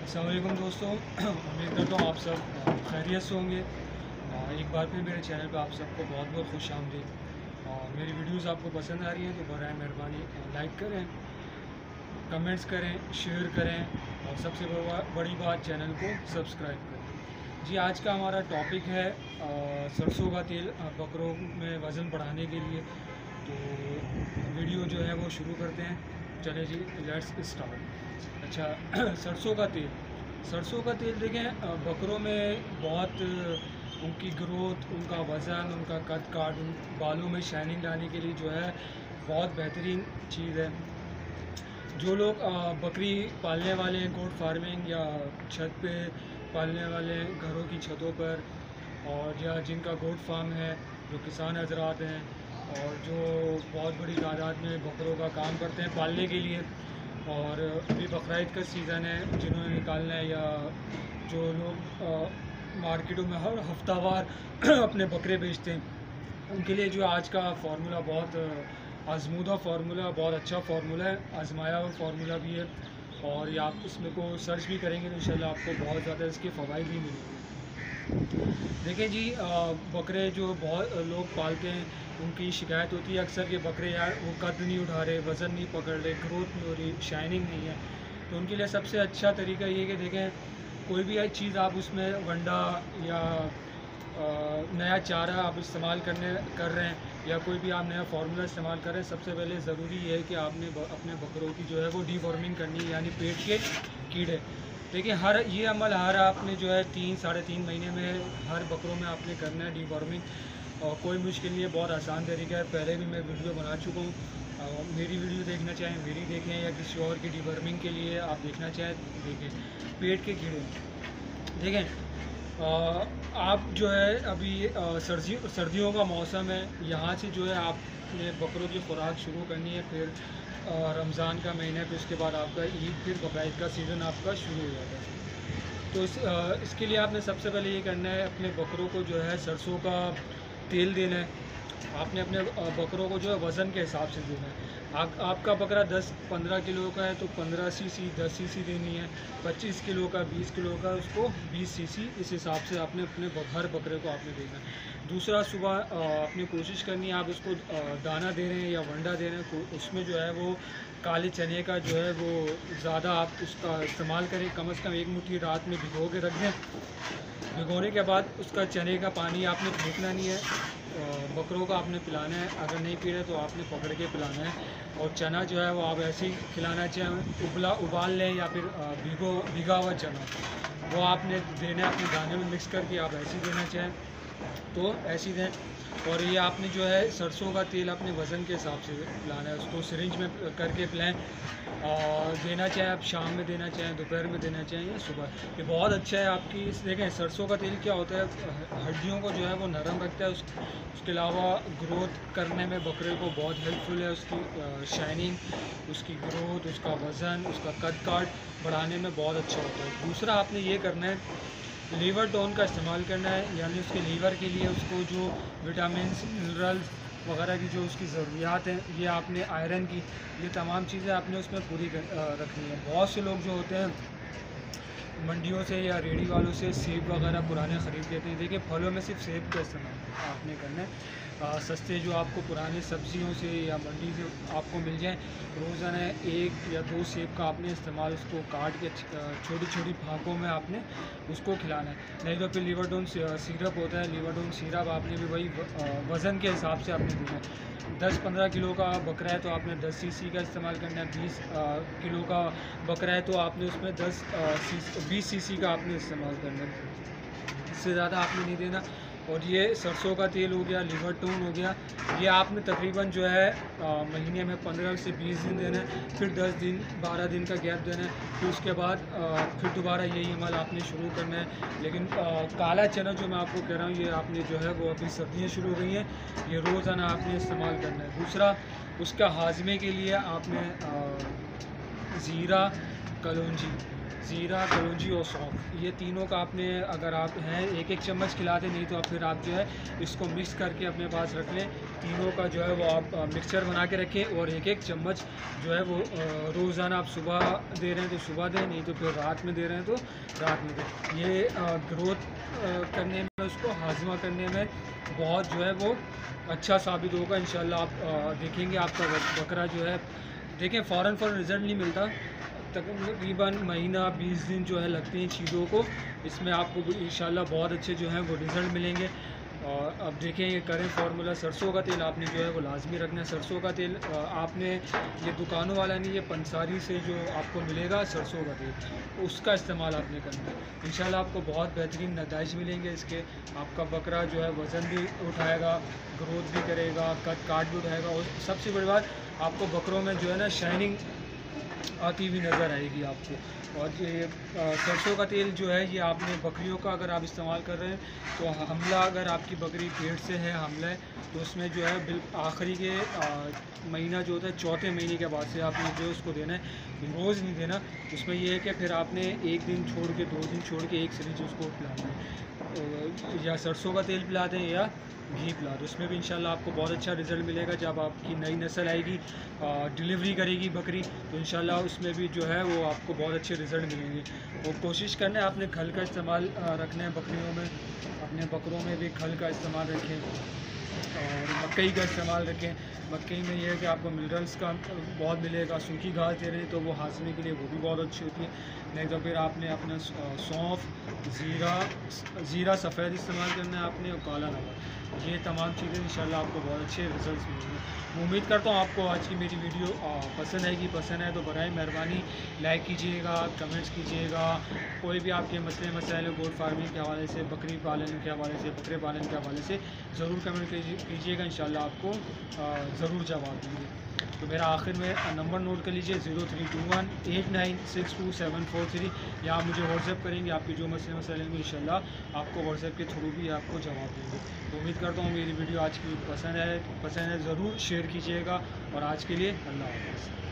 अस्सलाम वालेकुम दोस्तों। उम्मीद करता हूँ आप सब खैरियत से होंगे। एक बार फिर मेरे चैनल पे आप सबको बहुत बहुत खुश आमदीद। और मेरी वीडियोस आपको पसंद आ रही हैं तो बराए मेहरबानी लाइक करें, कमेंट्स करें, शेयर करें और सबसे बड़ी बात चैनल को सब्सक्राइब करें। जी, आज का हमारा टॉपिक है सरसों का तेल बकरों में वज़न बढ़ाने के लिए। तो वीडियो जो है वो शुरू करते हैं। चले जी, लेट्स स्टार्ट। अच्छा सरसों का तेल देखें, बकरों में बहुत उनकी ग्रोथ, उनका वज़न, उनका कद काट, उन बालों में शाइनिंग लाने के लिए जो है बहुत बेहतरीन चीज़ है। जो लोग बकरी पालने वाले हैं, गोट फार्मिंग या छत पे पालने वाले हैं, घरों की छतों पर, और या जिनका गोट फार्म है, जो किसान हजरात हैं और जो बहुत बड़ी तादाद में बकरों का काम करते हैं पालने के लिए, और अभी बकरीद का सीज़न है जिन्होंने निकालना है, या जो लोग मार्केटों में हर हफ्तावार अपने बकरे बेचते हैं, उनके लिए जो आज का फार्मूला बहुत आजमूदा फार्मूला, बहुत अच्छा फार्मूला है, आजमाया हुआ फार्मूला भी है। और ये आप इसमें को सर्च भी करेंगे तो इंशाल्लाह आपको बहुत ज़्यादा इसके फ़वाइद भी मिलेंगे। देखें जी, बकरे जो बहुत लोग पालते हैं, उनकी शिकायत होती है अक्सर कि बकरे यार वो कद नहीं उठा रहे, वज़न नहीं पकड़ रहे, ग्रोथ नहीं हो रही, शाइनिंग नहीं है। तो उनके लिए सबसे अच्छा तरीका ये है कि देखें, कोई भी चीज़ आप उसमें वंडा या नया चारा आप इस्तेमाल कर रहे हैं, या कोई भी आप नया फार्मूला इस्तेमाल कर रहे हैं, सबसे पहले ज़रूरी ये है कि आपने अपने बकरों की जो है वो डीवॉर्मिंग करनी है, यानी पेट के कीड़े। देखिए, ये अमल हर आपने जो है 3-3.5 महीने में हर बकरों में आपने करना है डीवॉर्मिंग। और कोई मुश्किल नहीं है, बहुत आसान तरीका है। पहले भी मैं वीडियो बना चुका हूँ। मेरी वीडियो देखना चाहें मेरी देखें, या किसी और की डीवॉर्मिंग के लिए आप देखना चाहें देखें। पेट के कीड़े देखें, आप जो है अभी सर्दियों का मौसम है, यहाँ से जो है आपने बकरों की खुराक शुरू करनी है। फिर रमज़ान का महीना, फिर उसके बाद आपका ईद, फिर बकरीद का सीज़न आपका शुरू हो जाता है। तो इसके लिए आपने सबसे पहले ये करना है, अपने बकरों को जो है सरसों का तेल देना है। आपने अपने बकरों को जो है वज़न के हिसाब से देना है। आपका बकरा 10-15 किलो का है तो 15 सीसी 10 सीसी देनी है। 25 किलो का 20 किलो का उसको 20 सीसी, इस हिसाब से आपने अपने हर बकरे को आपने देना है। दूसरा, सुबह आपने कोशिश करनी है, आप उसको दाना दे रहे हैं या वंडा दे रहे हैं, उसमें जो है वो काले चने का जो है वो ज़्यादा आप उसका इस्तेमाल करें। कम से कम एक मुट्ठी रात में भिगो के रख दें। भिगोने के बाद उसका चने का पानी आपने फेंकना नहीं है, बकरों को आपने पिलाना है। अगर नहीं पी रहे तो आपने पकड़ के पिलाना है। और चना जो है वो आप ऐसे ही खिलाना चाहें, उबाल लें, या फिर भिगा हुआ चना वो आपने देना है, अपने दाने में मिक्स करके आप ऐसे ही देना चाहें तो ऐसे ही दें। और ये आपने जो है सरसों का तेल अपने वज़न के हिसाब से पिलाना है, उसको सिरिंज में करके पिलाएं। देना चाहें आप शाम में देना चाहें, दोपहर में देना चाहें या सुबह। ये बहुत अच्छा है आपकी। देखें, सरसों का तेल क्या होता है, हड्डियों को जो है वो नरम रखता है। उसके अलावा ग्रोथ करने में बकरे को बहुत हेल्पफुल है। उसकी शाइनिंग, उसकी ग्रोथ, उसका वज़न, उसका कद काट बढ़ाने में बहुत अच्छा होता है। दूसरा, आपने ये करना है, लीवर टोन का इस्तेमाल करना है, यानी उसके लीवर के लिए उसको जो विटामिन मिनरल्स वगैरह की जो उसकी ज़रूरियात हैं, ये आपने आयरन की, ये तमाम चीज़ें आपने उसमें पूरी रखनी है। बहुत से लोग जो होते हैं मंडियों से या रेडी वालों से सेब वगैरह पुराने ख़रीद लेते हैं। देखिए, फलों में सिर्फ सेब का इस्तेमाल आपने करना है। सस्ते जो आपको पुराने सब्जियों से या मंडी से आपको मिल जाएं, रोज़ाना 1 या 2 सेब का आपने इस्तेमाल, उसको काट के छोटी छोटी फाँकों में आपने उसको खिलाना है। नहीं तो फिर लिवर्टोन सिरप होता है, लिवर्टोन सिरप आपने भी वही वज़न के हिसाब से आपने देना है। 10-15 किलो का बकरा है तो आपने 10 सीसी का इस्तेमाल करना है। 20 किलो का बकरा है तो आपने उसमें 20 सीसी का आपने इस्तेमाल करना है, इससे ज़्यादा आपने नहीं देना। और ये सरसों का तेल हो गया, लिवर टोन हो गया, ये आपने तकरीबन जो है महीने में 15 से 20 दिन देना है। फिर 10 दिन 12 दिन का गैप देना है। फिर उसके बाद फिर दोबारा यही अमल आपने शुरू करना है। लेकिन काला चना जो मैं आपको कह रहा हूँ, ये आपने जो है वो अभी सर्दियाँ शुरू हो गई हैं, ये रोज़ाना आपने इस्तेमाल करना है। दूसरा, उसका हाजमे के लिए आपने ज़ीरा कलौंजी, ज़ीरा, कलौंजी और सौंफ, ये तीनों का आपने अगर आप हैं एक एक चम्मच खिला दें, नहीं तो आप फिर आप जो है इसको मिक्स करके अपने पास रख लें। तीनों का जो है वो आप मिक्सचर बना के रखें और एक एक चम्मच जो है वो रोज़ाना आप सुबह दे रहे हैं तो सुबह दें, नहीं तो फिर रात में दे रहे हैं तो रात में दें। ये ग्रोथ करने में, उसको हाजमा करने में बहुत जो है वो अच्छा साबित होगा इंशाल्लाह। आप देखेंगे आपका बकरा जो है, देखें फ़ौरन रिज़ल्ट नहीं मिलता, तकरीबन महीना 20 दिन जो है लगते हैं चीज़ों को। इसमें आपको इंशाल्लाह बहुत अच्छे जो हैं वो रिज़ल्ट मिलेंगे। और अब देखें ये करें फार्मूला, सरसों का तेल आपने जो है वो लाजमी रखना है। सरसों का तेल आपने ये दुकानों वाला नहीं, ये पंसारी से जो आपको मिलेगा सरसों का तेल, उसका इस्तेमाल आपने करना है। इंशाल्लाह आपको बहुत बेहतरीन नताइज मिलेंगे इसके। आपका बकरा जो है वज़न भी उठाएगा, ग्रोथ भी करेगा, कद काट भी उठाएगा, और सबसे बड़ी बात आपको बकरों में जो है ना शाइनिंग आती हुई नज़र आएगी आपको। और ये सरसों का तेल जो है ये आपने बकरियों का अगर आप इस्तेमाल कर रहे हैं तो हमला, अगर आपकी बकरी पेट से है हमला है, तो उसमें जो है आखिरी के महीना जो होता है, चौथे महीने के बाद से आपने जो उसको देना है, रोज़ नहीं देना। उसमें ये है कि फिर आपने एक दिन छोड़ के, 2 दिन छोड़ के एक सीरीज उसको पिलाना है, या सरसों का तेल पिला दें या घी पिला दो। उसमें भी इंशाल्लाह आपको बहुत अच्छा रिज़ल्ट मिलेगा। जब आपकी नई नस्ल आएगी, डिलीवरी करेगी बकरी, तो इंशाल्लाह उसमें भी जो है वो आपको बहुत अच्छे रिज़ल्ट मिलेंगे। और कोशिश करना है आपने खल का इस्तेमाल रखना है बकरियों में, अपने बकरों में भी खल का इस्तेमाल रखें और मकई का इस्तेमाल रखें। मकई में ये है कि आपको मिनरल्स का बहुत मिलेगा। सूखी घास दे रहे हैं तो वो हाजमे के लिए वो भी बहुत अच्छी होती है। नहीं तो फिर आपने अपना सौंफ, ज़ीरा सफ़ेद इस्तेमाल करना है आपने, और काला नमक, ये तमाम चीज़ें इंशाल्लाह आपको बहुत अच्छे रिजल्ट्स मिलेंगे। मैं उम्मीद करता हूँ आपको आज की मेरी वीडियो पसंद आएगी। पसंद है तो बराए मेहरबानी लाइक कीजिएगा, कमेंट्स कीजिएगा। कोई भी आपके मसले मसाइल गोट फार्मिंग के हवाले से, बकरी पालन के हवाले से, बकरे पालन के हवाले से ज़रूर कमेंट कीजिएगा। इंशाल्लाह आपको ज़रूर जवाब देंगे। तो मेरा आखिर में नंबर नोट कर लीजिए, 032189624743। या आप मुझे व्हाट्सएप करेंगे, आपके जो मसले मसाइल होंगे इंशाल्लाह आपको व्हाट्सएप के थ्रू भी आपको जवाब देंगे। तो उम्मीद करता हूँ मेरी वीडियो आज की पसंद है ज़रूर शेयर कीजिएगा। और आज के लिए अल्लाह हाफ़िज़।